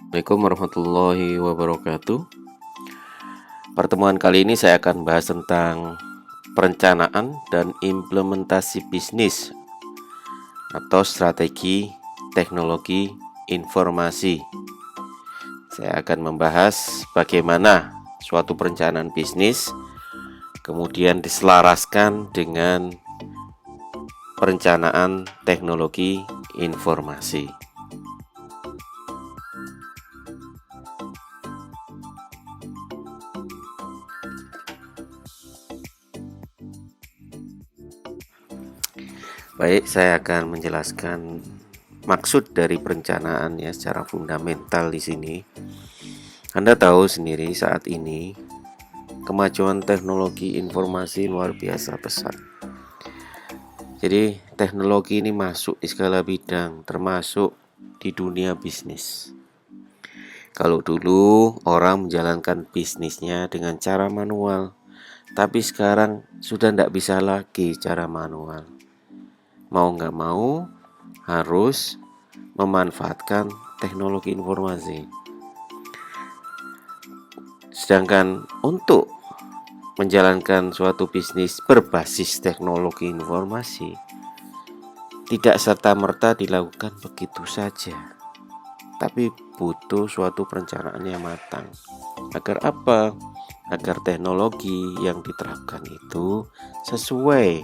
Assalamualaikum warahmatullahi wabarakatuh. Pertemuan kali ini saya akan bahas tentang perencanaan dan implementasi bisnis atau strategi teknologi informasi. Saya akan membahas bagaimana suatu perencanaan bisnis kemudian diselaraskan dengan perencanaan teknologi informasi. Baik, saya akan menjelaskan maksud dari perencanaan ya secara fundamental di sini. Anda tahu sendiri saat ini kemajuan teknologi informasi luar biasa pesat. Jadi teknologi ini masuk di segala bidang, termasuk di dunia bisnis. Kalau dulu orang menjalankan bisnisnya dengan cara manual, tapi sekarang sudah tidak bisa lagi cara manual. Mau nggak mau harus memanfaatkan teknologi informasi. Sedangkan untuk menjalankan suatu bisnis berbasis teknologi informasi tidak serta-merta dilakukan begitu saja, tapi butuh suatu perencanaan yang matang. Agar apa? Agar teknologi yang diterapkan itu sesuai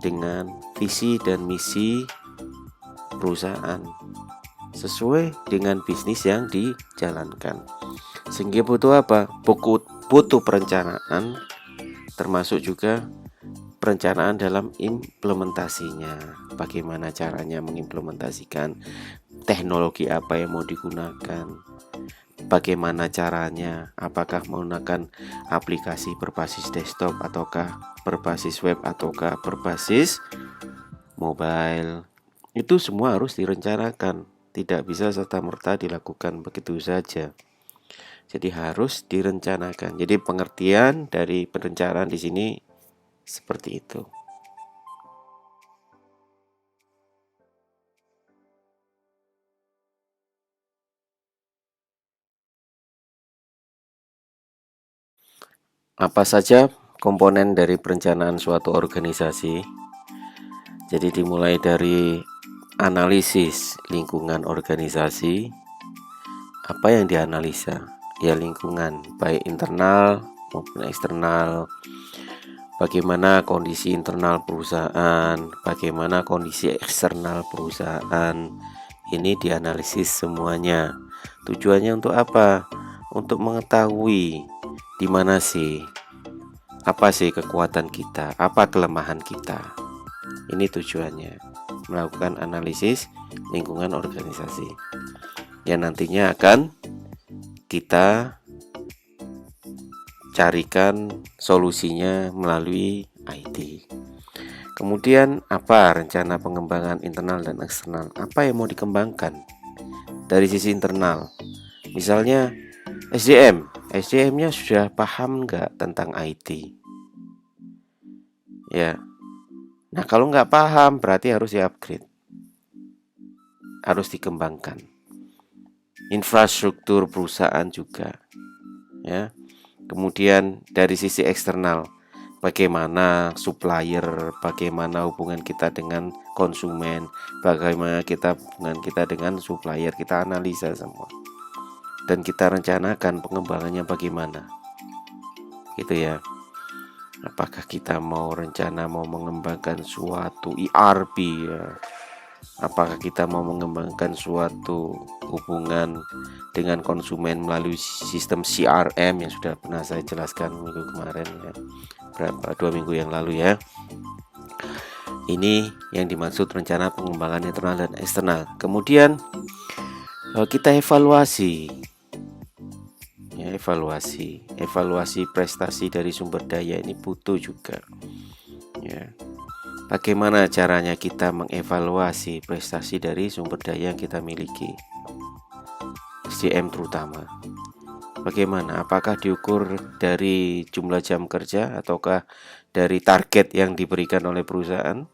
dengan visi dan misi perusahaan, sesuai dengan bisnis yang dijalankan. Sehingga butuh apa? Butuh perencanaan, termasuk juga perencanaan dalam implementasinya. Bagaimana caranya mengimplementasikan teknologi apa yang mau digunakan, bagaimana caranya, apakah menggunakan aplikasi berbasis desktop ataukah berbasis web ataukah berbasis mobile. Itu semua harus direncanakan, tidak bisa serta-merta dilakukan begitu saja. Jadi harus direncanakan. Jadi pengertian dari perencanaan di sini seperti itu. Apa saja komponen dari perencanaan suatu organisasi? Jadi dimulai dari analisis lingkungan organisasi. Apa yang dianalisa? Ya lingkungan, baik internal maupun eksternal. Bagaimana kondisi internal perusahaan, bagaimana kondisi eksternal perusahaan. Ini dianalisis semuanya. Tujuannya untuk apa? Untuk mengetahui di mana sih, apa sih kekuatan kita, apa kelemahan kita. Ini tujuannya, melakukan analisis lingkungan organisasi yang nantinya akan kita carikan solusinya melalui IT. Kemudian apa rencana pengembangan internal dan eksternal? Apa yang mau dikembangkan dari sisi internal? Misalnya SDM-nya sudah paham nggak tentang IT? Ya, nah kalau nggak paham berarti harus di-upgrade, harus dikembangkan. Infrastruktur perusahaan juga, ya. Kemudian dari sisi eksternal, bagaimana supplier, bagaimana hubungan kita dengan konsumen, bagaimana hubungan kita dengan supplier, kita analisa semua. Dan kita rencanakan pengembangannya bagaimana. Gitu ya. Apakah kita mau mengembangkan suatu ERP ya? Apakah kita mau mengembangkan suatu hubungan dengan konsumen melalui sistem CRM yang sudah pernah saya jelaskan minggu kemarin ya, 2 minggu yang lalu ya. Ini yang dimaksud rencana pengembangan internal dan eksternal. Kemudian kita evaluasi ya, evaluasi prestasi dari sumber daya ini butuh juga ya. Bagaimana caranya kita mengevaluasi prestasi dari sumber daya yang kita miliki, SDM terutama. Bagaimana? Apakah diukur dari jumlah jam kerja ataukah dari target yang diberikan oleh perusahaan?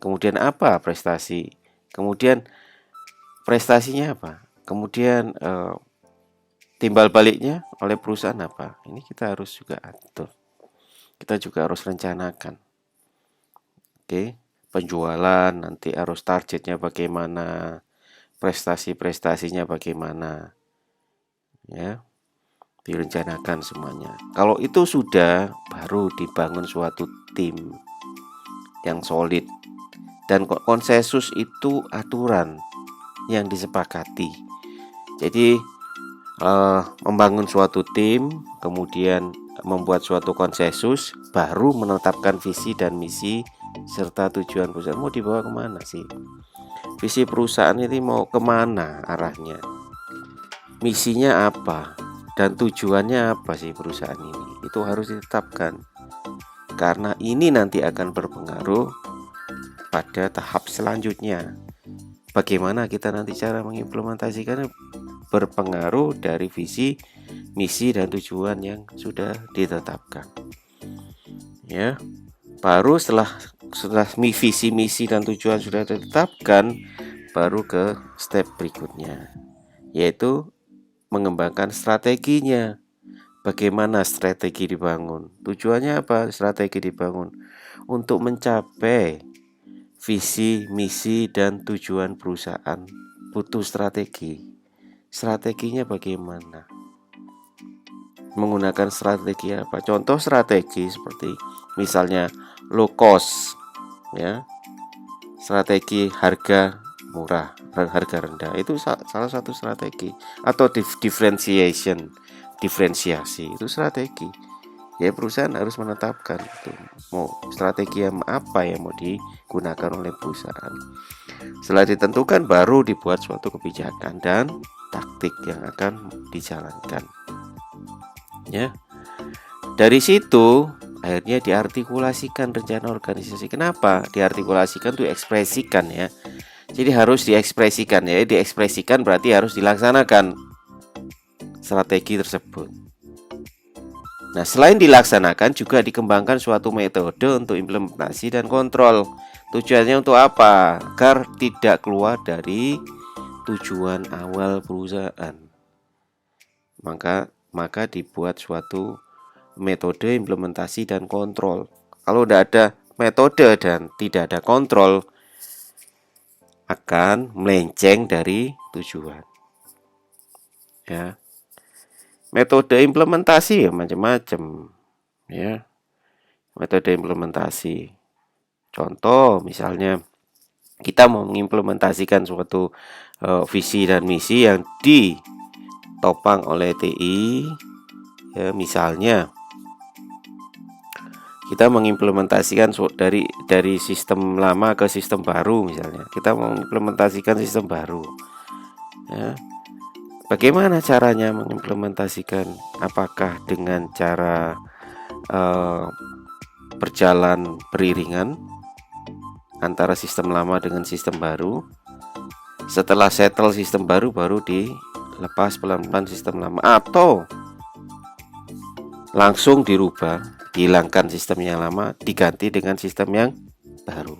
Kemudian apa prestasi? Kemudian prestasinya apa? kemudian timbal baliknya oleh perusahaan apa? Ini kita harus juga atur. Kita juga harus rencanakan. Oke, penjualan nanti harus targetnya bagaimana, prestasi-prestasinya bagaimana. Ya, direncanakan semuanya. Kalau itu sudah, baru dibangun suatu tim yang solid. Dan konsensus itu aturan yang disepakati. Jadi membangun suatu tim, kemudian membuat suatu konsensus, baru menetapkan visi dan misi serta tujuan perusahaan. Mau dibawa kemana sih? Visi perusahaan ini mau kemana arahnya? Misinya apa? Dan tujuannya apa sih perusahaan ini? Itu harus ditetapkan. Karena ini nanti akan berpengaruh pada tahap selanjutnya. Bagaimana kita nanti cara mengimplementasikannya berpengaruh dari visi, misi, dan tujuan yang sudah ditetapkan. Ya, baru setelah visi, misi, dan tujuan sudah ditetapkan, baru ke step berikutnya, yaitu mengembangkan strateginya. Bagaimana strategi dibangun? Tujuannya apa strategi dibangun? Untuk mencapai visi, misi, dan tujuan perusahaan butuh strategi. Strateginya bagaimana? Menggunakan strategi apa? Contoh strategi seperti misalnya low cost, ya, strategi harga murah, harga rendah, itu salah satu strategi. Atau diferensiasi, itu strategi. Ya, perusahaan harus menetapkan itu mau strategi yang apa yang mau digunakan oleh perusahaan. Setelah ditentukan, baru dibuat suatu kebijakan dan taktik yang akan dijalankan. Ya, dari situ akhirnya diartikulasikan rencana organisasi. Kenapa diartikulasikan? Itu ekspresikan, ya. Jadi harus diekspresikan, ya. Diekspresikan berarti harus dilaksanakan strategi tersebut. Nah, selain dilaksanakan, juga dikembangkan suatu metode untuk implementasi dan kontrol. Tujuannya untuk apa? Agar tidak keluar dari tujuan awal perusahaan. Maka dibuat suatu metode implementasi dan kontrol. Kalau tidak ada metode dan tidak ada kontrol, akan melenceng dari tujuan. Ya. Metode implementasi ya macam-macam, ya. Metode implementasi. Contoh misalnya kita mau mengimplementasikan suatu visi dan misi yang ditopang oleh TI, ya, misalnya kita mengimplementasikan dari sistem lama ke sistem baru, misalnya kita mengimplementasikan sistem baru, ya. Bagaimana caranya mengimplementasikan? Apakah dengan cara berjalan beriringan antara sistem lama dengan sistem baru? Setelah settle sistem baru dilepas pelan-pelan sistem lama, atau langsung dirubah, dihilangkan sistem yang lama, diganti dengan sistem yang baru.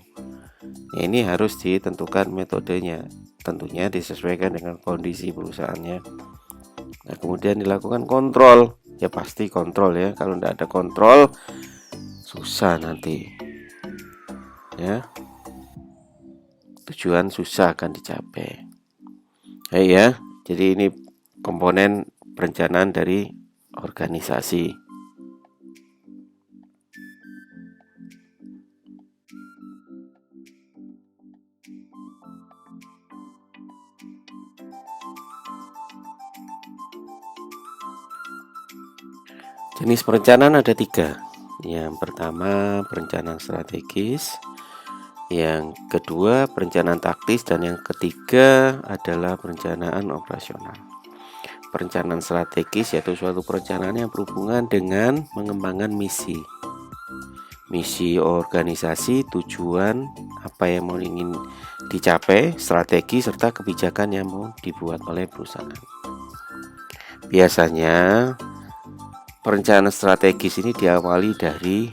Ini harus ditentukan metodenya, tentunya disesuaikan dengan kondisi perusahaannya. Nah, kemudian dilakukan kontrol. Ya pasti kontrol, ya. Kalau tidak ada kontrol, susah nanti, ya. Tujuan susah akan dicapai. Ya, jadi ini komponen perencanaan dari organisasi. Jenis perencanaan ada 3. Yang pertama perencanaan strategis, yang kedua perencanaan taktis, dan yang ketiga adalah perencanaan operasional. Perencanaan strategis yaitu suatu perencanaan yang berhubungan dengan mengembangkan misi organisasi, tujuan apa yang mau ingin dicapai, strategi, serta kebijakan yang mau dibuat oleh perusahaan. Biasanya perencanaan strategis ini diawali dari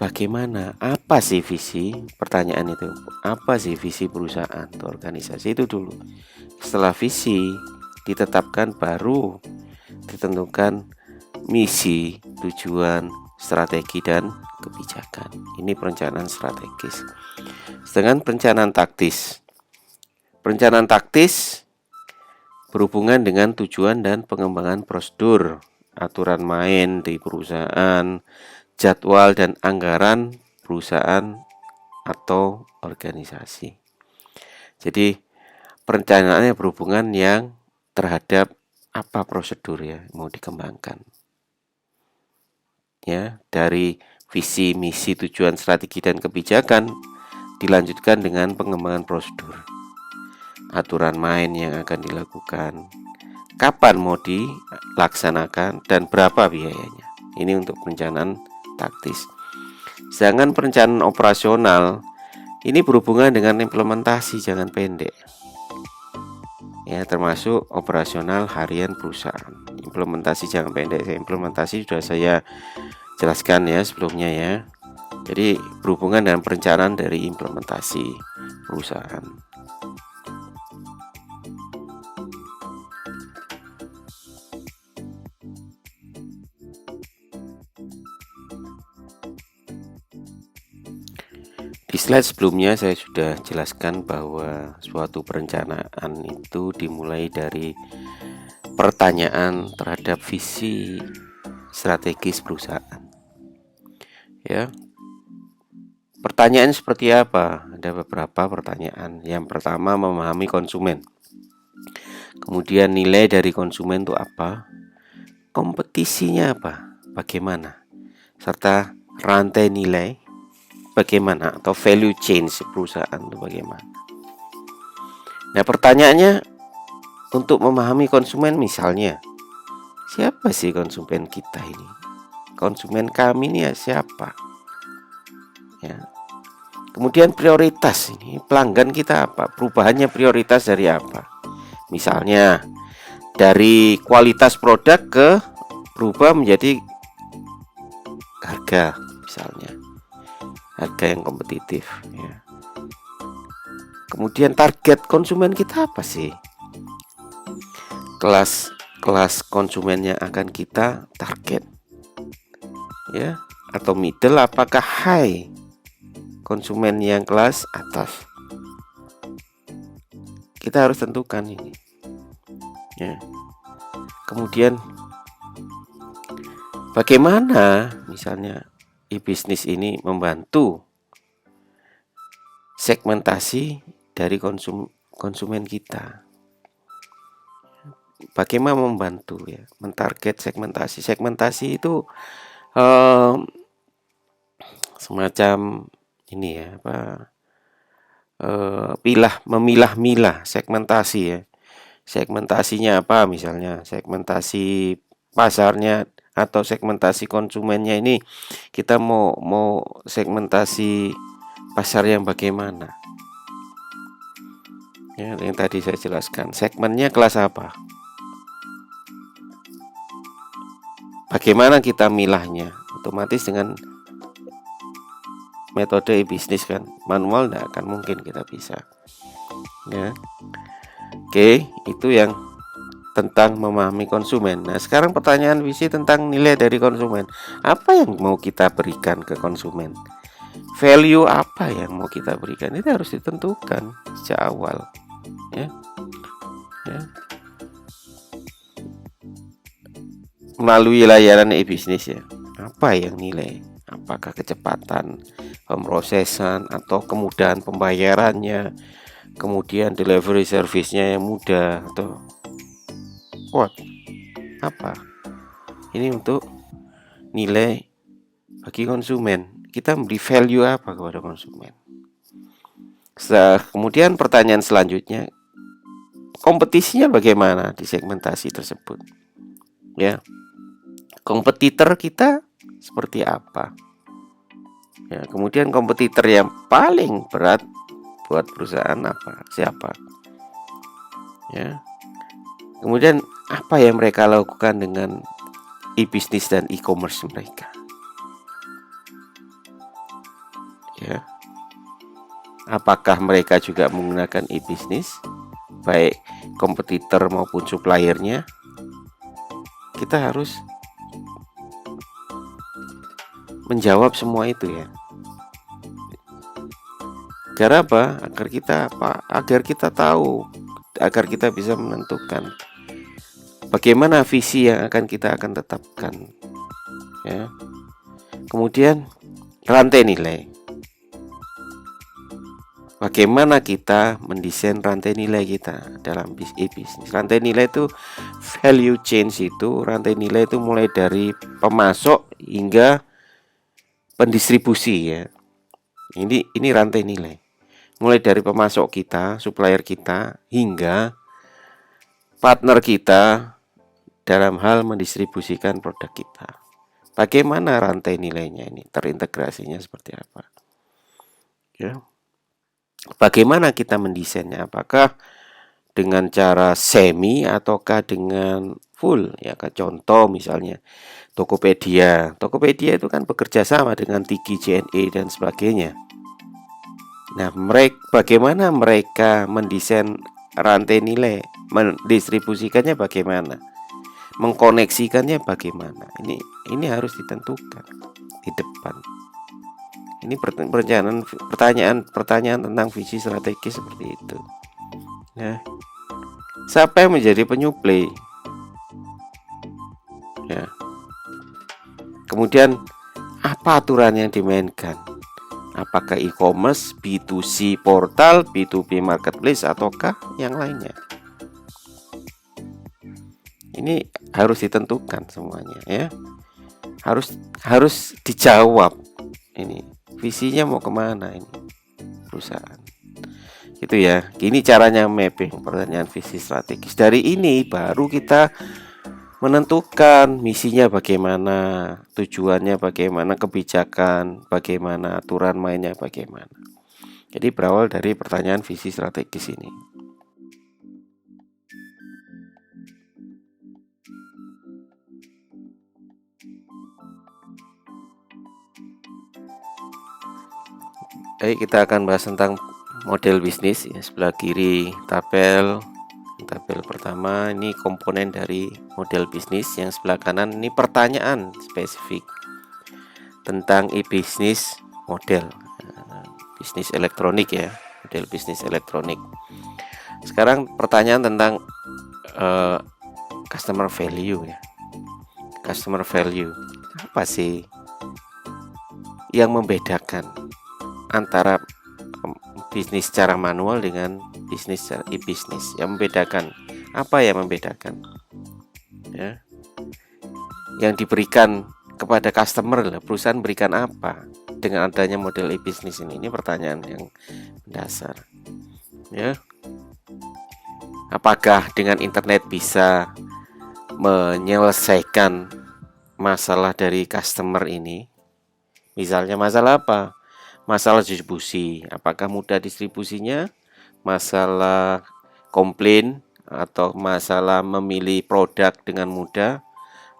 bagaimana, apa apa sih visi? Pertanyaan itu, apa sih visi perusahaan atau organisasi itu dulu. Setelah visi ditetapkan, baru ditentukan misi, tujuan, strategi, dan kebijakan. Ini perencanaan strategis. Sedangkan perencanaan taktis. Perencanaan taktis berhubungan dengan tujuan dan pengembangan prosedur, aturan main di perusahaan, jadwal dan anggaran perusahaan atau organisasi. Jadi perencanaannya berhubungan yang terhadap apa prosedur ya mau dikembangkan. Ya, dari visi, misi, tujuan, strategi dan kebijakan dilanjutkan dengan pengembangan prosedur. Aturan main yang akan dilakukan, kapan mau dilaksanakan, dan berapa biayanya. Ini untuk perencanaan taktis. Sedangkan perencanaan operasional ini berhubungan dengan implementasi jangka pendek. Ya, termasuk operasional harian perusahaan. Implementasi jangka pendek, implementasi sudah saya jelaskan ya sebelumnya ya. Jadi berhubungan dengan perencanaan dari implementasi perusahaan. Di slide sebelumnya saya sudah jelaskan bahwa suatu perencanaan itu dimulai dari pertanyaan terhadap visi strategis perusahaan. Ya. Pertanyaan seperti apa? Ada beberapa pertanyaan. Yang pertama, memahami konsumen. Kemudian nilai dari konsumen itu apa? Kompetisinya apa? Bagaimana? Serta rantai nilai bagaimana, atau value chain perusahaan itu bagaimana. Nah, pertanyaannya untuk memahami konsumen, misalnya siapa sih konsumen kita ini? Konsumen kami ini ya siapa? Ya. Kemudian prioritas ini, pelanggan kita apa? Perubahannya prioritas dari apa? Misalnya dari kualitas produk ke berubah menjadi harga, misalnya harga yang kompetitif ya. Kemudian target konsumen kita apa sih? Kelas konsumen yang akan kita target ya, atau middle apakah high, konsumen yang kelas atas. Kita harus tentukan ini ya. Kemudian bagaimana misalnya e-bisnis ini membantu segmentasi dari konsumen kita. Bagaimana membantu ya, mentarget segmentasi. Segmentasi itu semacam ini ya, memilah-milah segmentasi ya. Segmentasinya apa misalnya? Segmentasi pasarnya atau segmentasi konsumennya ini kita mau segmentasi pasar yang bagaimana? Ya, yang tadi saya jelaskan. Segmennya kelas apa? Bagaimana kita milahnya? Otomatis dengan metode e-bisnis kan, manual tidak akan mungkin kita bisa. Ya. Oke, itu yang tentang memahami konsumen. Nah, sekarang pertanyaan visi tentang nilai dari konsumen. Apa yang mau kita berikan ke konsumen? Value apa yang mau kita berikan? Itu harus ditentukan sejak awal. Ya. Melalui layanan e-bisnis ya. Apa yang nilai? Apakah kecepatan pemrosesan atau kemudahan pembayarannya? Kemudian delivery service-nya yang mudah atau apa? Ini untuk nilai bagi konsumen. Kita memberi value apa kepada konsumen? Kemudian pertanyaan selanjutnya, kompetisinya bagaimana di segmentasi tersebut? Ya, kompetitor kita seperti apa? Ya, kemudian kompetitor yang paling berat buat perusahaan apa? Siapa? Ya. Kemudian apa yang mereka lakukan dengan e-bisnis dan e-commerce mereka? Ya. Apakah mereka juga menggunakan e-bisnis, baik kompetitor maupun suppliernya? Kita harus menjawab semua itu ya. Agar apa? Agar kita tahu, agar kita bisa menentukan bagaimana visi yang kita akan tetapkan. Ya. Kemudian rantai nilai. Bagaimana kita mendesain rantai nilai kita dalam e-bisnis? Rantai nilai itu value chain, itu rantai nilai itu mulai dari pemasok hingga pendistribusi ya. Ini rantai nilai. Mulai dari pemasok kita, supplier kita, hingga partner kita dalam hal mendistribusikan produk kita. Bagaimana rantai nilainya ini terintegrasinya seperti apa? Ya. Bagaimana kita mendesainnya? Apakah dengan cara semi ataukah dengan full? Ya, contoh misalnya Tokopedia. Tokopedia itu kan bekerja sama dengan Tiki, JNE dan sebagainya. Nah, bagaimana mereka mendesain rantai nilai, mendistribusikannya bagaimana, mengkoneksikannya bagaimana? Ini harus ditentukan di depan. Ini pertanyaan tentang visi strategi seperti itu. Nah, siapa yang menjadi penyuplai? Ya. Kemudian apa aturan yang dimainkan? Apakah e-commerce, B2C portal, B2B marketplace, ataukah yang lainnya? Ini harus ditentukan semuanya ya. Harus dijawab. Ini visinya mau kemana ini perusahaan? Gitu ya. Ini caranya mapping pertanyaan visi strategis. Dari ini baru kita menentukan misinya bagaimana, tujuannya bagaimana, kebijakan bagaimana, aturan mainnya bagaimana. Jadi berawal dari pertanyaan visi strategis ini. Baik, kita akan bahas tentang model bisnis ya. Sebelah kiri tabel pertama ini komponen dari model bisnis, yang sebelah kanan ini pertanyaan spesifik tentang e-bisnis model bisnis elektronik ya, model bisnis elektronik. Sekarang pertanyaan tentang customer value ya. Customer value apa sih yang membedakan antara bisnis secara manual dengan bisnis secara e-bisnis? Yang membedakan apa yang membedakan ya? Yang diberikan kepada customer, perusahaan berikan apa dengan adanya model e-bisnis ini? Ini pertanyaan yang mendasar ya. Apakah dengan internet bisa menyelesaikan masalah dari customer ini? Misalnya masalah apa? Masalah distribusi, apakah mudah distribusinya? Masalah komplain atau masalah memilih produk dengan mudah,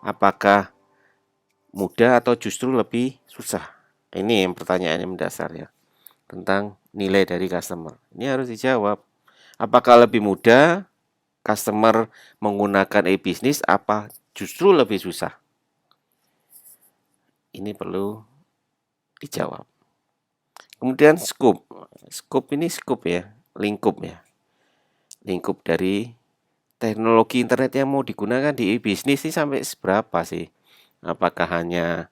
apakah mudah atau justru lebih susah? Ini yang pertanyaannya mendasar ya, tentang nilai dari customer. Ini harus dijawab. Apakah lebih mudah customer menggunakan e-bisnis, apa justru lebih susah? Ini perlu dijawab. Kemudian scope ini scope ya, lingkup ya. Lingkup dari teknologi internet yang mau digunakan di e-bisnis ini sampai seberapa sih? Apakah hanya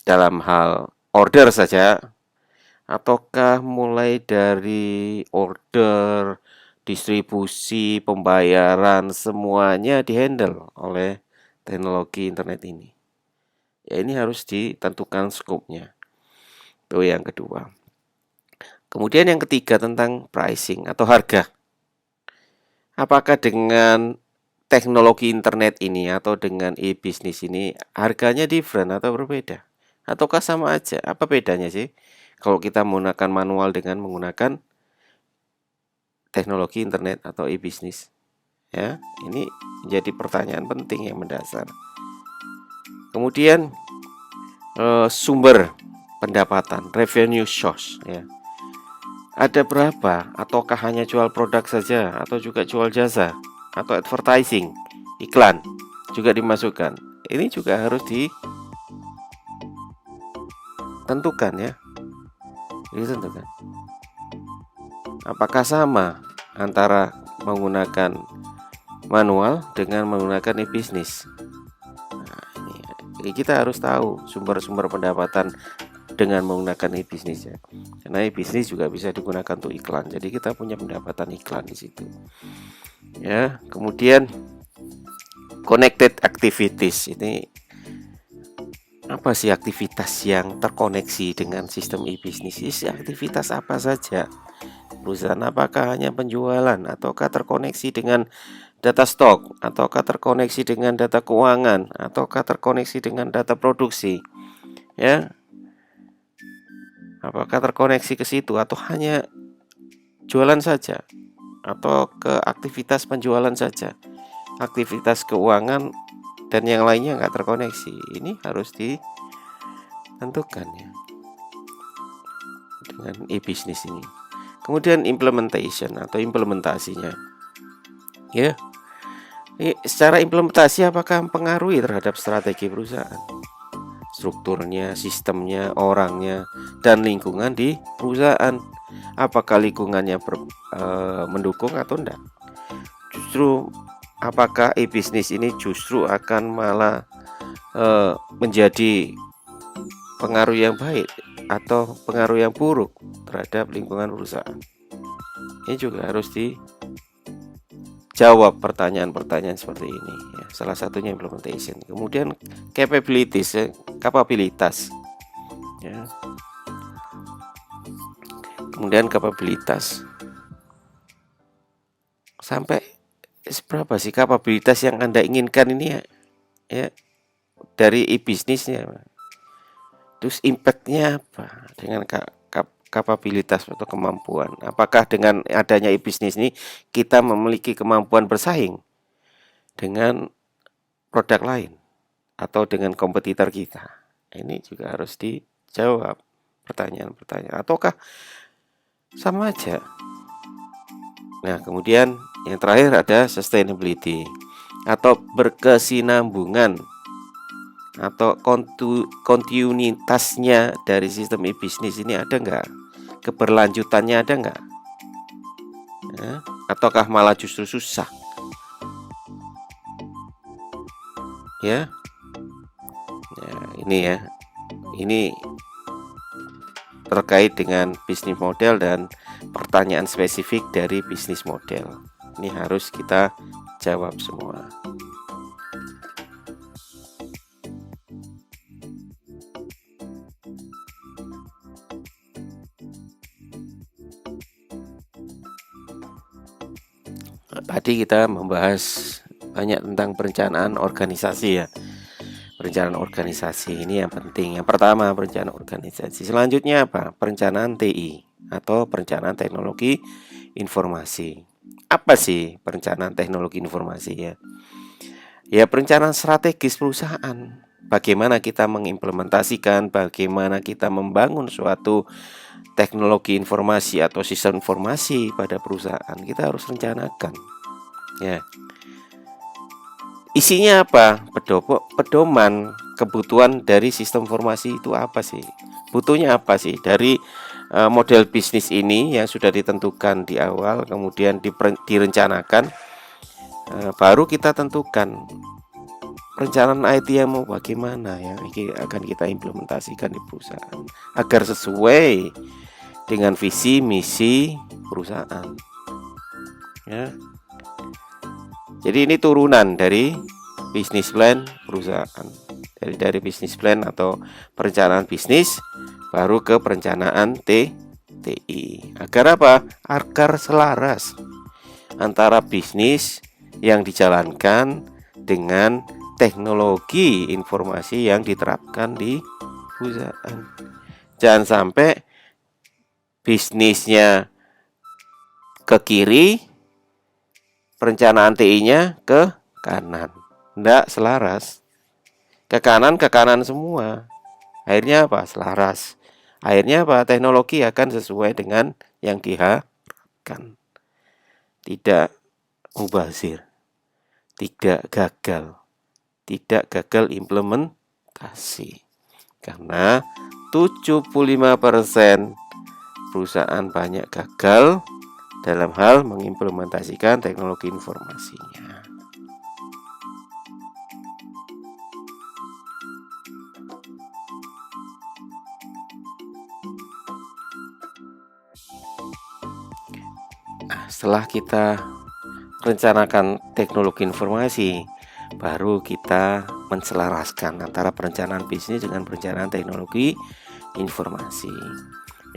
dalam hal order saja, ataukah mulai dari order, distribusi, pembayaran, semuanya dihandle oleh teknologi internet ini? Ya, ini harus ditentukan skopnya. Itu yang kedua. Kemudian yang ketiga tentang pricing atau harga. Apakah dengan teknologi internet ini atau dengan e-bisnis ini harganya different atau berbeda? Ataukah sama aja? Apa bedanya sih kalau kita menggunakan manual dengan menggunakan teknologi internet atau e-bisnis? Ya, ini menjadi pertanyaan penting yang mendasar. Kemudian sumber pendapatan, revenue source ya. Ada berapa? Ataukah hanya jual produk saja atau juga jual jasa atau advertising, iklan juga dimasukkan. Ini juga harus ditentukan ya. Ditentukan. Apakah sama antara menggunakan manual dengan menggunakan e-business? Nah, ini kita harus tahu sumber-sumber pendapatan dengan menggunakan e-business ya. Karena e-business juga bisa digunakan untuk iklan. Jadi kita punya pendapatan iklan di situ. Ya, kemudian connected activities. Ini apa sih aktivitas yang terkoneksi dengan sistem e-business? Aktivitas apa saja? Perusahaan apakah hanya penjualan ataukah terkoneksi dengan data stok, ataukah terkoneksi dengan data keuangan, ataukah terkoneksi dengan data produksi? Ya. Apakah terkoneksi ke situ atau hanya jualan saja atau ke aktivitas penjualan saja? Aktivitas keuangan dan yang lainnya nggak terkoneksi. Ini harus ditentukan ya dengan e-business ini. Kemudian implementation atau implementasinya. Ya. Secara implementasi apakah mempengaruhi terhadap strategi perusahaan? Strukturnya, sistemnya, orangnya, dan lingkungan di perusahaan. Apakah lingkungannya mendukung atau enggak? Justru apakah e-business ini justru akan malah menjadi pengaruh yang baik atau pengaruh yang buruk terhadap lingkungan perusahaan? Ini juga harus dijawab pertanyaan-pertanyaan seperti ini ya. Salah satunya implementation. Kemudian capabilities, kapabilitas ya. Kemudian kapabilitas, sampai seberapa sih kapabilitas yang Anda inginkan ini ya dari e-bisnisnya. Terus impactnya apa dengan kapabilitas atau kemampuan? Apakah dengan adanya e-bisnis ini kita memiliki kemampuan bersaing dengan produk lain atau dengan kompetitor kita? Ini juga harus dijawab pertanyaan-pertanyaan. Ataukah sama aja? Nah, kemudian yang terakhir ada sustainability atau berkesinambungan atau kontinuitasnya dari sistem e-bisnis ini ada enggak? Keberlanjutannya ada enggak? Ya, ataukah malah justru susah? Ya. Nah, ini ya. Ini terkait dengan bisnis model dan pertanyaan spesifik dari bisnis model. Ini harus kita jawab semua. Tadi kita membahas banyak tentang perencanaan organisasi ya. Perencanaan organisasi ini yang penting. Yang pertama perencanaan organisasi. Selanjutnya apa? Perencanaan TI atau perencanaan teknologi informasi. Apa sih perencanaan teknologi informasi ya? Ya, perencanaan strategis perusahaan. Bagaimana kita mengimplementasikan, bagaimana kita membangun suatu teknologi informasi atau sistem informasi pada perusahaan. Kita harus rencanakan. Ya. Isinya apa? Pedoman kebutuhan dari sistem informasi itu apa sih? Butuhnya apa sih dari model bisnis ini yang sudah ditentukan di awal, kemudian direncanakan, baru kita tentukan perencanaan IT yang mau bagaimana ya, ini akan kita implementasikan di perusahaan agar sesuai dengan visi misi perusahaan ya. Jadi ini turunan dari bisnis plan perusahaan. Dari bisnis plan atau perencanaan bisnis baru ke perencanaan TI. Agar apa? Agar selaras antara bisnis yang dijalankan dengan teknologi informasi yang diterapkan di perusahaan. Jangan sampai bisnisnya ke kiri, perencanaan TI-nya ke kanan. Tidak selaras. Ke kanan semua. Akhirnya apa? Selaras. Akhirnya apa? Teknologi akan sesuai dengan yang diharapkan. Tidak mubazir, tidak gagal implementasi. Karena 75% perusahaan banyak gagal dalam hal mengimplementasikan teknologi informasinya. Setelah kita rencanakan teknologi informasi, baru kita menselaraskan antara perencanaan bisnis dengan perencanaan teknologi informasi.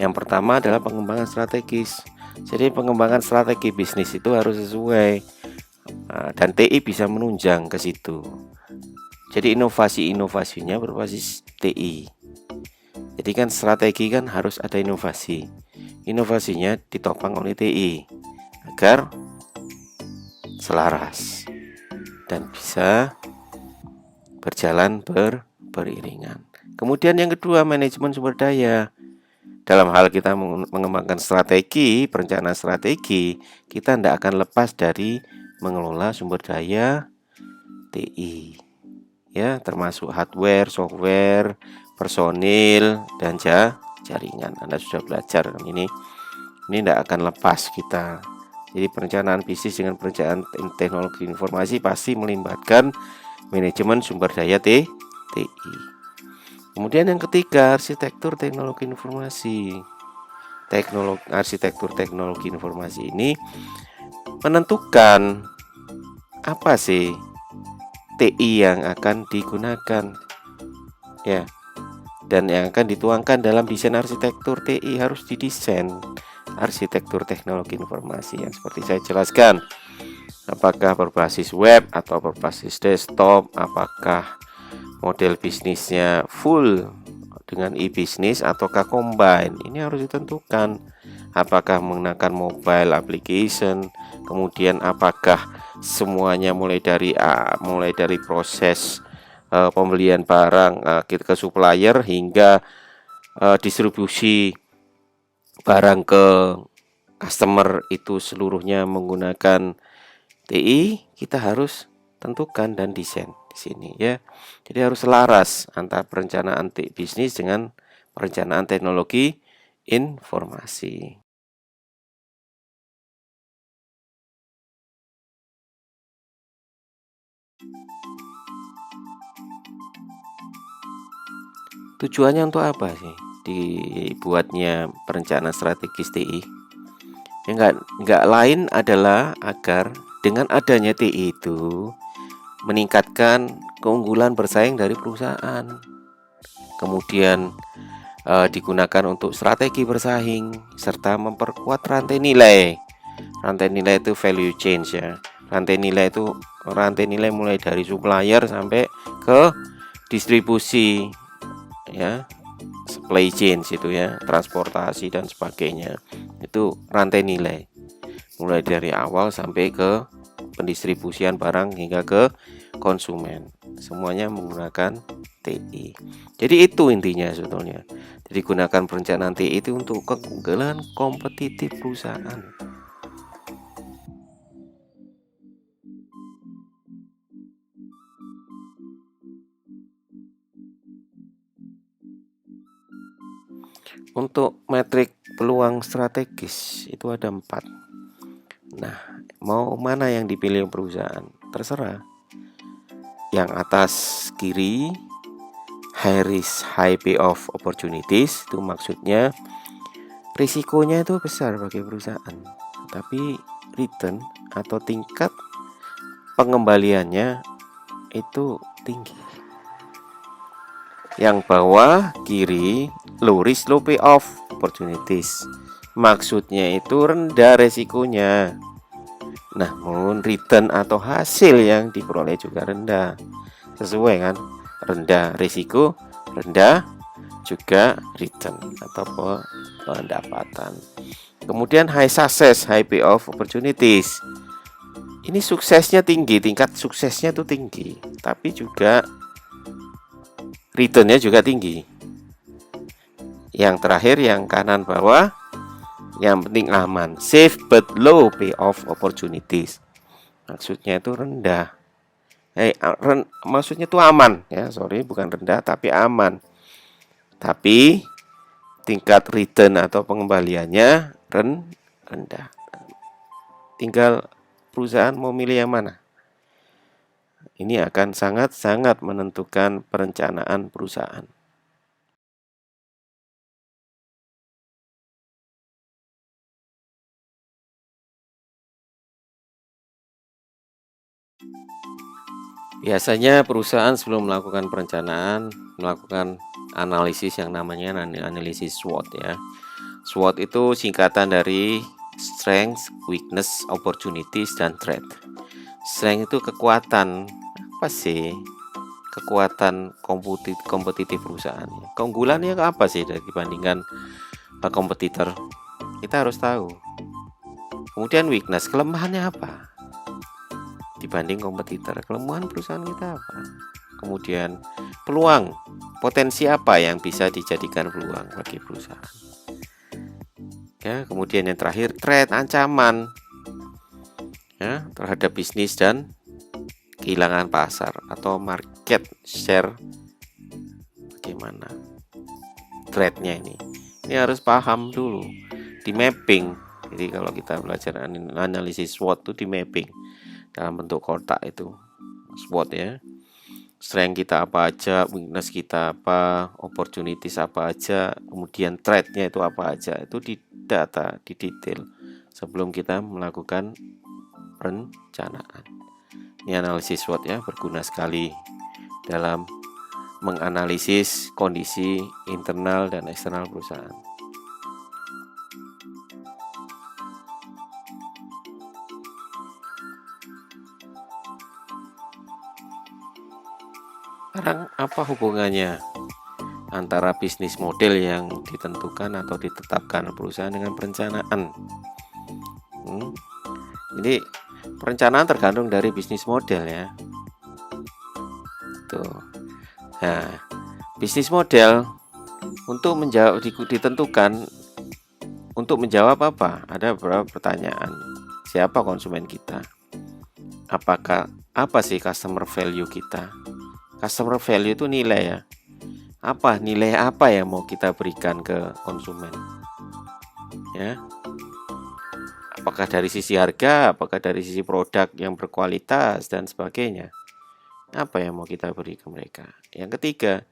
Yang pertama adalah pengembangan strategis. Jadi pengembangan strategi bisnis itu harus sesuai, dan TI bisa menunjang ke situ. Jadi inovasinya berbasis TI. Jadi kan strategi kan harus ada inovasi. Inovasinya ditopang oleh TI agar selaras dan bisa berjalan beriringan. Kemudian yang kedua, manajemen sumber daya. Dalam hal kita mengembangkan strategi, perencanaan strategi, kita tidak akan lepas dari mengelola sumber daya TI. Ya, termasuk hardware, software, personil, dan jaringan. Anda sudah belajar kan ini. Ini tidak akan lepas kita. Jadi perencanaan bisnis dengan perencanaan teknologi informasi pasti melibatkan manajemen sumber daya TI. Kemudian yang ketiga, arsitektur teknologi informasi. Arsitektur teknologi informasi ini menentukan apa sih TI yang akan digunakan, ya, dan yang akan dituangkan dalam desain arsitektur TI harus didesain arsitektur teknologi informasi yang seperti saya jelaskan. Apakah berbasis web atau berbasis desktop, apakah model bisnisnya full dengan e-bisnis ataukah combine, ini harus ditentukan. Apakah menggunakan mobile application, kemudian apakah semuanya mulai dari proses pembelian barang ke supplier hingga distribusi barang ke customer itu seluruhnya menggunakan TI, kita harus tentukan dan desain di sini ya. Jadi harus selaras antara perencanaan bisnis dengan perencanaan teknologi informasi. Tujuannya untuk apa sih dibuatnya perencanaan strategis TI? Ya, enggak lain adalah agar dengan adanya TI itu meningkatkan keunggulan bersaing dari perusahaan. Kemudian digunakan untuk strategi bersaing serta memperkuat rantai nilai. Rantai nilai itu value chain ya. Rantai nilai mulai dari supplier sampai ke distribusi ya, supply chain itu ya, transportasi dan sebagainya. Itu rantai nilai. Mulai dari awal sampai ke pendistribusian barang hingga ke konsumen. Semuanya menggunakan TI. Jadi itu intinya sebetulnya. Jadi gunakan perencanaan TI itu untuk keunggulan kompetitif perusahaan. Untuk metrik peluang strategis itu ada 4. Nah, mau mana yang dipilih perusahaan? Terserah. Yang atas kiri, high risk high payoff opportunities, itu maksudnya risikonya itu besar bagi perusahaan, tapi return atau tingkat pengembaliannya itu tinggi. Yang bawah kiri, low risk low payoff opportunities, maksudnya itu rendah resikonya, namun return atau hasil yang diperoleh juga rendah. Sesuai kan? Rendah risiko, rendah juga return atau pendapatan. Kemudian high success high payoff opportunities, ini suksesnya tinggi, tingkat suksesnya itu tinggi, tapi juga returnnya juga tinggi. Yang terakhir yang kanan bawah, yang penting aman. Safe but low payoff opportunities. Maksudnya itu rendah. Maksudnya itu aman ya, sorry bukan rendah tapi aman. Tapi tingkat return atau pengembaliannya rendah. Tinggal perusahaan mau milih yang mana. Ini akan sangat-sangat menentukan perencanaan perusahaan. Biasanya perusahaan sebelum melakukan perencanaan melakukan analisis yang namanya analisis SWOT ya. SWOT itu singkatan dari strength, weakness, opportunities, dan threat. Strength itu kekuatan, apa sih? Kekuatan kompetitif perusahaan. Keunggulannya apa sih dibandingkan kompetitor? Kita harus tahu. Kemudian weakness, kelemahannya apa? Dibanding kompetitor, kelemahan perusahaan kita apa? Kemudian peluang, potensi apa yang bisa dijadikan peluang bagi perusahaan? Ya, kemudian yang terakhir threat, ancaman ya terhadap bisnis dan kehilangan pasar atau market share. Bagaimana threatnya ini harus paham dulu, di mapping. Jadi kalau kita belajar analisis SWOT itu di mapping dalam bentuk kotak itu SWOT ya. Strength kita apa aja, weakness kita apa, opportunities apa aja, kemudian threat-nya itu apa aja, itu di data, di detail sebelum kita melakukan perencanaan. Ini analisis SWOT ya, berguna sekali dalam menganalisis kondisi internal dan eksternal perusahaan. Sekarang apa hubungannya antara bisnis model yang ditentukan atau ditetapkan perusahaan dengan perencanaan? Jadi perencanaan tergantung dari bisnis model ya. Tuh. Nah, bisnis model untuk ditentukan untuk menjawab apa? Ada beberapa pertanyaan. Siapa konsumen kita? Apa sih customer value kita? Customer value itu nilai ya. Nilai apa yang mau kita berikan ke konsumen? Ya. Apakah dari sisi harga, apakah dari sisi produk yang berkualitas dan sebagainya? Apa yang mau kita beri ke mereka? Yang ketiga,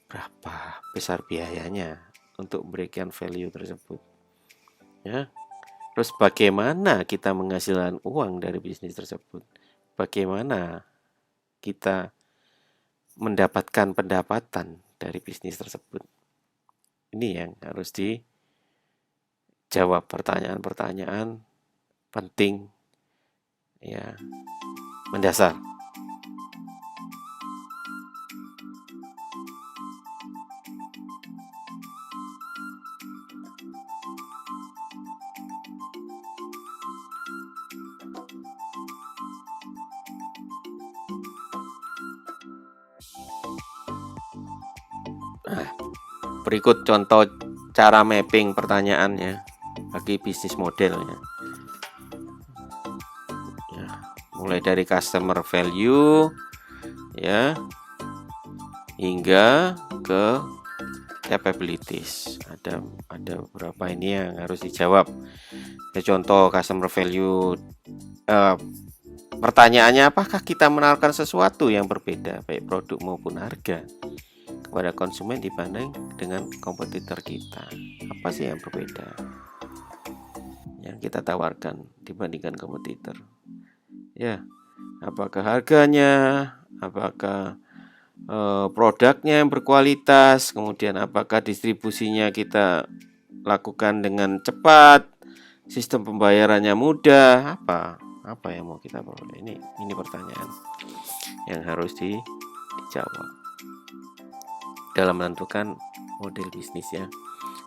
berapa besar biayanya untuk memberikan value tersebut? Ya. Terus bagaimana kita menghasilkan uang dari bisnis tersebut? Bagaimana kita mendapatkan pendapatan dari bisnis tersebut? Ini yang harus dijawab, pertanyaan-pertanyaan penting ya, mendasar. Nah, berikut contoh cara mapping pertanyaannya bagi bisnis modelnya. Ya, mulai dari customer value ya hingga ke capabilities. Ada beberapa ini yang harus dijawab. Contoh customer value, pertanyaannya apakah kita menawarkan sesuatu yang berbeda baik produk maupun harga kepada konsumen dibanding dengan kompetitor kita? Apa sih yang berbeda yang kita tawarkan dibandingkan kompetitor? Ya, apakah harganya, apakah produknya yang berkualitas, kemudian apakah distribusinya kita lakukan dengan cepat, sistem pembayarannya mudah, apa yang mau kita peroleh? Ini pertanyaan yang harus dijawab dalam menentukan model bisnis ya.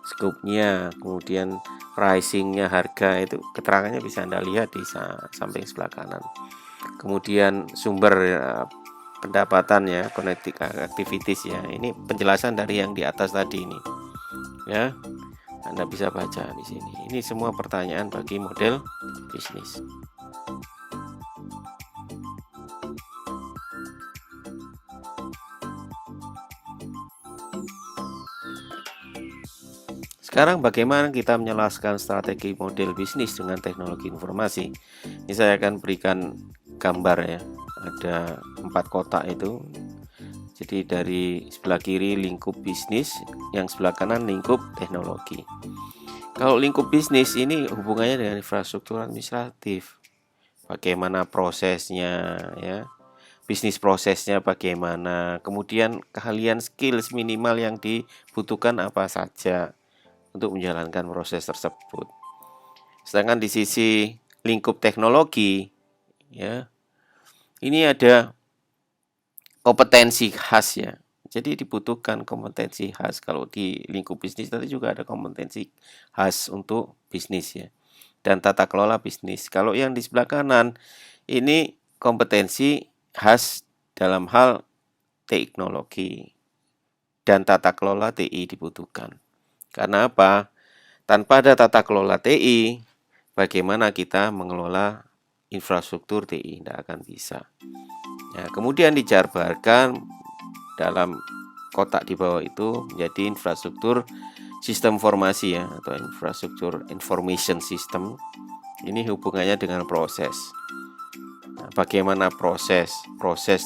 Skopnya, kemudian pricingnya, harga, itu keterangannya bisa Anda lihat di samping sebelah kanan. Kemudian sumber pendapatan ya, connecting activities ya. Ini penjelasan dari yang di atas tadi ini. Ya, Anda bisa baca di sini. Ini semua pertanyaan bagi model bisnis. Sekarang bagaimana kita menjelaskan strategi model bisnis dengan teknologi informasi? Ini saya akan berikan gambar ya. Ada 4 kotak itu. Jadi dari sebelah kiri lingkup bisnis, yang sebelah kanan lingkup teknologi. Kalau lingkup bisnis ini hubungannya dengan infrastruktur administratif. Bagaimana prosesnya ya. Bisnis prosesnya bagaimana, kemudian keahlian skills minimal yang dibutuhkan apa saja untuk menjalankan proses tersebut. Sedangkan di sisi lingkup teknologi, ya, ini ada kompetensi khas ya. Jadi dibutuhkan kompetensi khas. Kalau di lingkup bisnis tadi juga ada kompetensi khas untuk bisnis ya. Dan tata kelola bisnis. Kalau yang di sebelah kanan ini kompetensi khas dalam hal teknologi dan tata kelola TI dibutuhkan. Karena apa? Tanpa ada tata kelola TI, bagaimana kita mengelola infrastruktur TI? Tidak akan bisa. Ya, kemudian dijabarkan dalam kotak di bawah itu menjadi infrastruktur sistem informasi ya, atau infrastruktur information system. Ini hubungannya dengan proses. Nah, bagaimana proses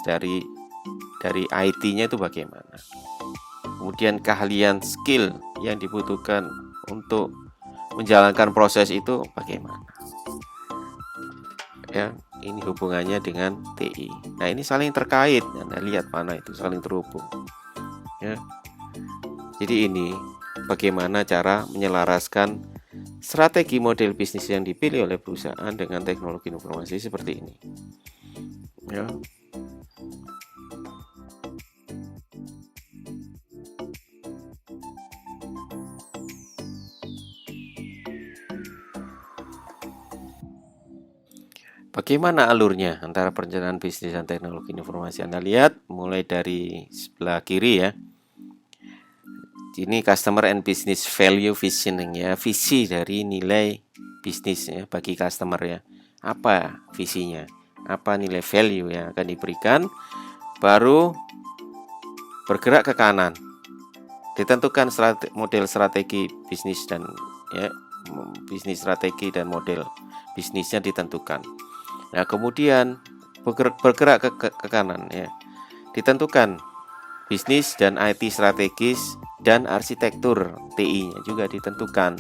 dari IT-nya itu bagaimana? Kemudian keahlian skill yang dibutuhkan untuk menjalankan proses itu bagaimana? Ya, ini hubungannya dengan TI. Nah, ini saling terkait. Anda lihat mana itu saling terhubung. Ya. Jadi ini bagaimana cara menyelaraskan strategi model bisnis yang dipilih oleh perusahaan dengan teknologi informasi seperti ini. Ya. Bagaimana alurnya antara perencanaan bisnis dan teknologi informasi? Anda lihat mulai dari sebelah kiri ya. Ini customer and business value visioning ya, visi dari nilai bisnis ya bagi customer ya. Apa visinya? Apa nilai value yang akan diberikan? Baru bergerak ke kanan. Ditentukan model strategi bisnis dan ya, bisnis strategi dan model bisnisnya ditentukan. Nah, kemudian bergerak ke kanan ya. Ditentukan bisnis dan IT strategis dan arsitektur TI-nya juga ditentukan.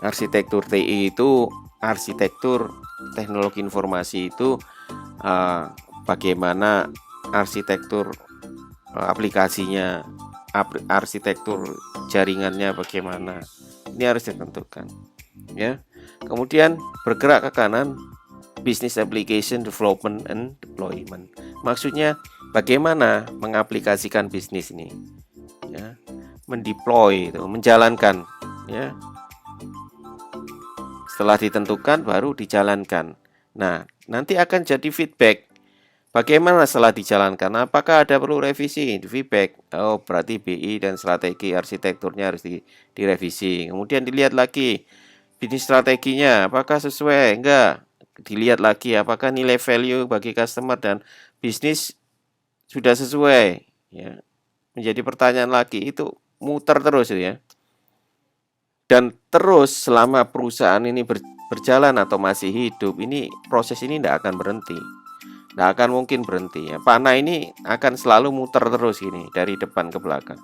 Arsitektur TI itu arsitektur teknologi informasi itu bagaimana arsitektur aplikasinya, arsitektur jaringannya bagaimana. Ini harus ditentukan ya. Kemudian bergerak ke kanan, business application development and deployment. Maksudnya bagaimana mengaplikasikan bisnis ini, ya, mendeploy itu, menjalankan, ya. Setelah ditentukan baru dijalankan. Nah, nanti akan jadi feedback. Bagaimana setelah dijalankan? Apakah ada perlu revisi? Feedback. Oh, berarti BI dan strategi arsitekturnya harus direvisi. Kemudian dilihat lagi bisnis strateginya, apakah sesuai? Enggak. Dilihat lagi apakah nilai value bagi customer dan bisnis sudah sesuai ya. Menjadi pertanyaan lagi, itu muter terus ya. Dan terus selama perusahaan ini berjalan atau masih hidup, ini proses ini tidak akan berhenti. Tidak akan mungkin berhenti ya. Panah ini akan selalu muter terus ini dari depan ke belakang.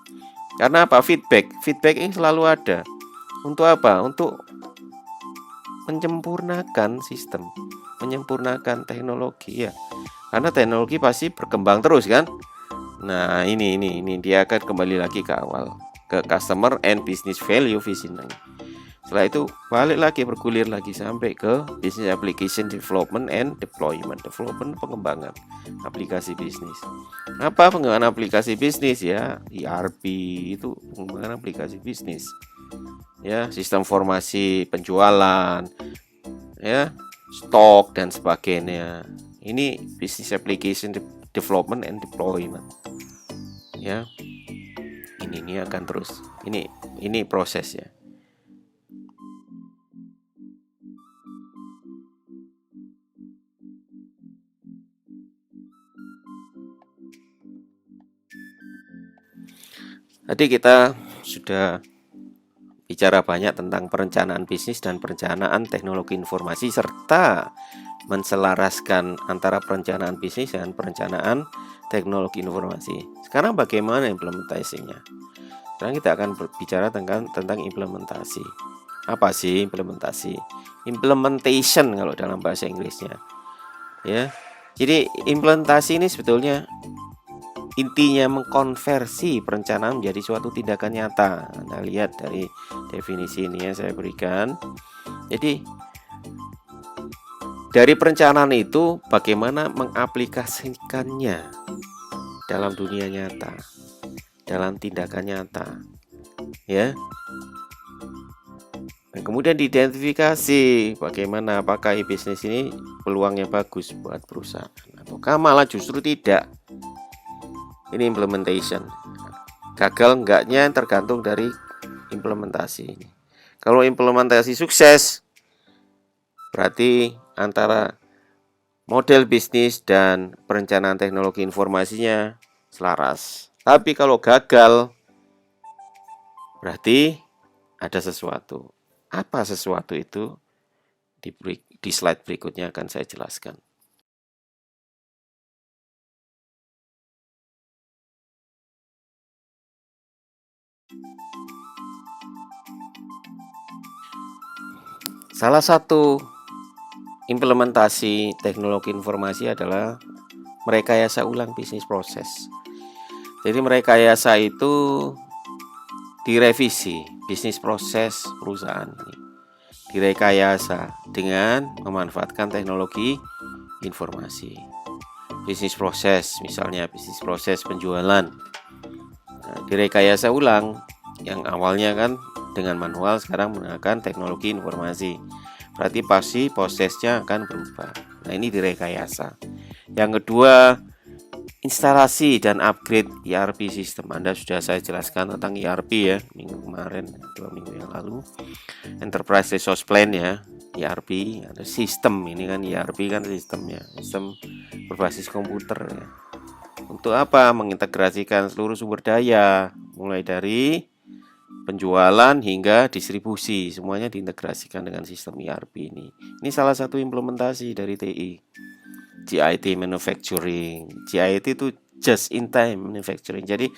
Karena apa? Feedback ini selalu ada. Untuk apa? Untuk menyempurnakan sistem, menyempurnakan teknologi ya. Karena teknologi pasti berkembang terus kan. Nah, ini dia akan kembali lagi ke awal, ke customer and business value visioning. Setelah itu balik lagi, bergulir lagi sampai ke business application development and deployment. Development, pengembangan aplikasi bisnis. Apa pengembangan aplikasi bisnis ya? ERP itu pengembangan aplikasi bisnis. Ya, sistem informasi penjualan, ya, stok dan sebagainya. Ini business application development and deployment. Ya. ini akan terus. Ini proses ya. Tadi kita sudah bicara banyak tentang perencanaan bisnis dan perencanaan teknologi informasi serta menselaraskan antara perencanaan bisnis dan perencanaan teknologi informasi. Sekarang bagaimana implementasinya? Sekarang kita akan berbicara tentang implementasi. Apa sih implementasi? Implementation kalau dalam bahasa Inggrisnya. Ya. Jadi implementasi ini sebetulnya intinya mengkonversi perencanaan menjadi suatu tindakan nyata. Anda lihat dari definisi ini yang saya berikan. Jadi dari perencanaan itu bagaimana mengaplikasikannya dalam dunia nyata, dalam tindakan nyata, ya. Dan kemudian diidentifikasi bagaimana, apakah bisnis ini peluangnya bagus buat perusahaan ataukah malah justru tidak. Ini implementation. Gagal enggaknya tergantung dari implementasi ini. Kalau implementasi sukses, berarti antara model bisnis dan perencanaan teknologi informasinya selaras. Tapi kalau gagal, berarti ada sesuatu. Apa sesuatu itu? Di slide berikutnya akan saya jelaskan. Salah satu implementasi teknologi informasi adalah merekayasa ulang bisnis proses. Jadi merekayasa itu direvisi bisnis proses perusahaan ini. Direkayasa dengan memanfaatkan teknologi informasi. Bisnis proses, misalnya bisnis proses penjualan. Nah, direkayasa ulang yang awalnya kan dengan manual, sekarang menggunakan teknologi informasi. Berarti pasti prosesnya akan berubah. Nah, ini direkayasa. Yang kedua, instalasi dan upgrade ERP sistem. Anda sudah saya jelaskan tentang ERP ya, minggu kemarin, 2 minggu yang lalu. Enterprise Resource Plan ya, ERP, ada sistem. Ini kan ERP kan sistemnya, sistem berbasis komputer ya. Untuk apa? Mengintegrasikan seluruh sumber daya, mulai dari penjualan hingga distribusi, semuanya diintegrasikan dengan sistem ERP ini. Ini salah satu implementasi dari TI. JIT Manufacturing. JIT itu Just in Time Manufacturing. Jadi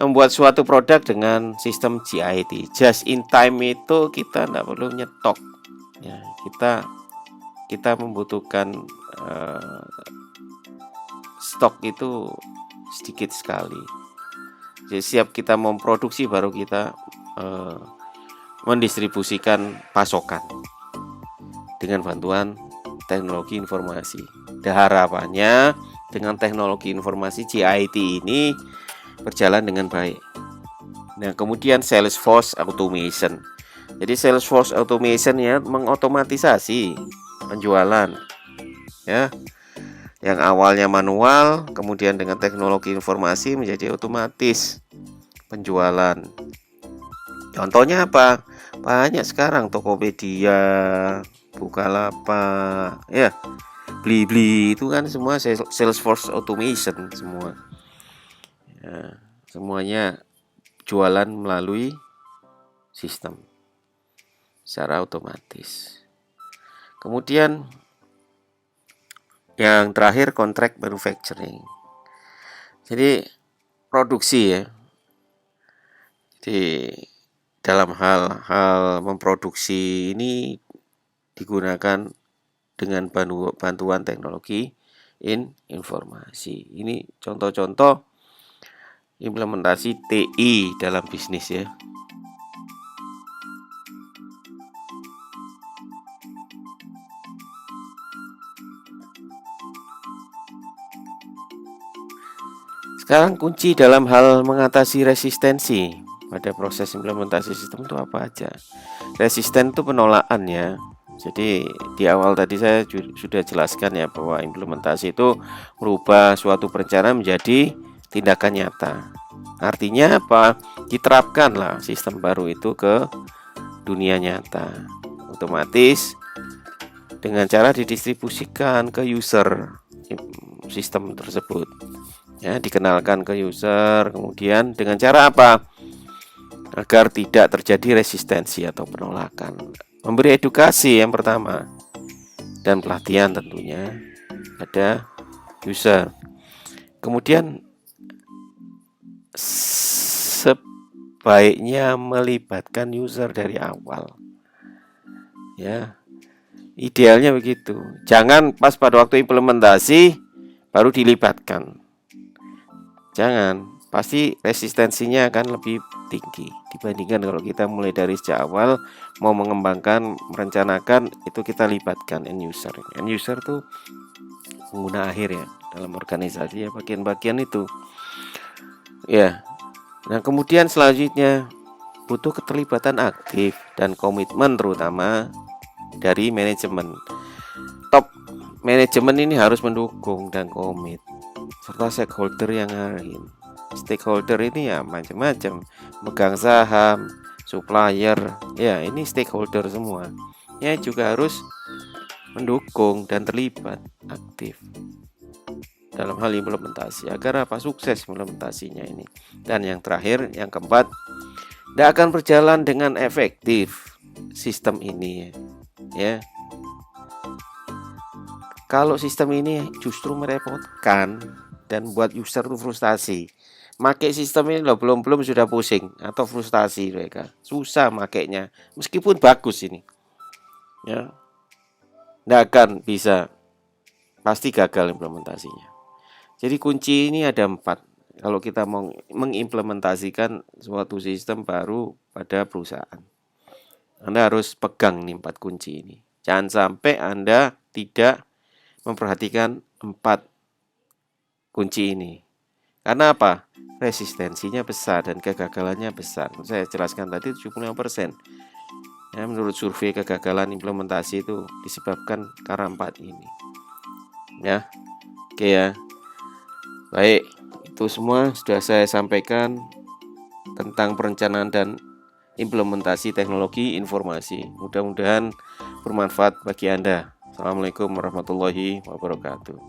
membuat suatu produk dengan sistem JIT. Just in Time itu kita tidak perlu nyetok. Ya, kita membutuhkan stok itu sedikit sekali. Jadi siap kita memproduksi baru kita mendistribusikan pasokan dengan bantuan teknologi informasi. Dan harapannya dengan teknologi informasi JIT ini berjalan dengan baik. Nah, kemudian Salesforce Automation. Jadi Salesforce Automation ya mengotomatisasi penjualan. Ya. Yang awalnya manual, kemudian dengan teknologi informasi menjadi otomatis penjualan. Contohnya apa? Banyak sekarang Tokopedia, Bukalapak, ya, Blibli itu kan semua Salesforce Automation semua. Ya, semuanya jualan melalui sistem secara otomatis. Kemudian yang terakhir contract manufacturing. Jadi produksi ya. Jadi dalam hal memproduksi ini digunakan dengan bantuan teknologi informasi. Ini contoh-contoh implementasi TI dalam bisnis ya. Sekarang kunci dalam hal mengatasi resistensi pada proses implementasi sistem itu apa aja? Resisten itu penolakan ya. Jadi di awal tadi saya sudah jelaskan ya bahwa implementasi itu merubah suatu perencanaan menjadi tindakan nyata. Artinya apa? Diterapkanlah sistem baru itu ke dunia nyata. Otomatis dengan cara didistribusikan ke user sistem tersebut. Ya, dikenalkan ke user, kemudian dengan cara apa? Agar tidak terjadi resistensi atau penolakan. Memberi edukasi yang pertama dan pelatihan tentunya pada user. Kemudian sebaiknya melibatkan user dari awal. Ya, idealnya begitu. Jangan pas pada waktu implementasi baru dilibatkan. Jangan, pasti resistensinya akan lebih tinggi dibandingkan kalau kita mulai dari sejak awal mau mengembangkan, merencanakan, itu kita libatkan end user. End user tuh pengguna akhir ya dalam organisasi ya, bagian-bagian itu. Ya. Nah, kemudian selanjutnya butuh keterlibatan aktif dan komitmen terutama dari manajemen. Top manajemen ini harus mendukung dan komit, serta stakeholder yang lain. Stakeholder ini ya macam-macam, megang saham, supplier, ya ini stakeholder semua. Ya juga harus mendukung dan terlibat aktif dalam hal implementasi agar apa sukses implementasinya ini. Dan yang terakhir, yang keempat, tidak akan berjalan dengan efektif sistem ini ya. Kalau sistem ini justru merepotkan dan buat user tuh frustasi. Make sistem ini loh belum sudah pusing atau frustasi mereka. Susah makainya meskipun bagus ini. Ya. Tidak akan bisa, pasti gagal implementasinya. Jadi kunci ini ada 4. Kalau kita mau mengimplementasikan suatu sistem baru pada perusahaan, Anda harus pegang nih 4 kunci ini. Jangan sampai Anda tidak memperhatikan 4 kunci ini. Karena apa? Resistensinya besar dan kegagalannya besar. Saya jelaskan tadi 75%. Ya, menurut survei kegagalan implementasi itu disebabkan karena 4 ini. Ya. Oke ya. Baik, itu semua sudah saya sampaikan tentang perencanaan dan implementasi teknologi informasi. Mudah-mudahan bermanfaat bagi Anda. Assalamualaikum warahmatullahi wabarakatuh.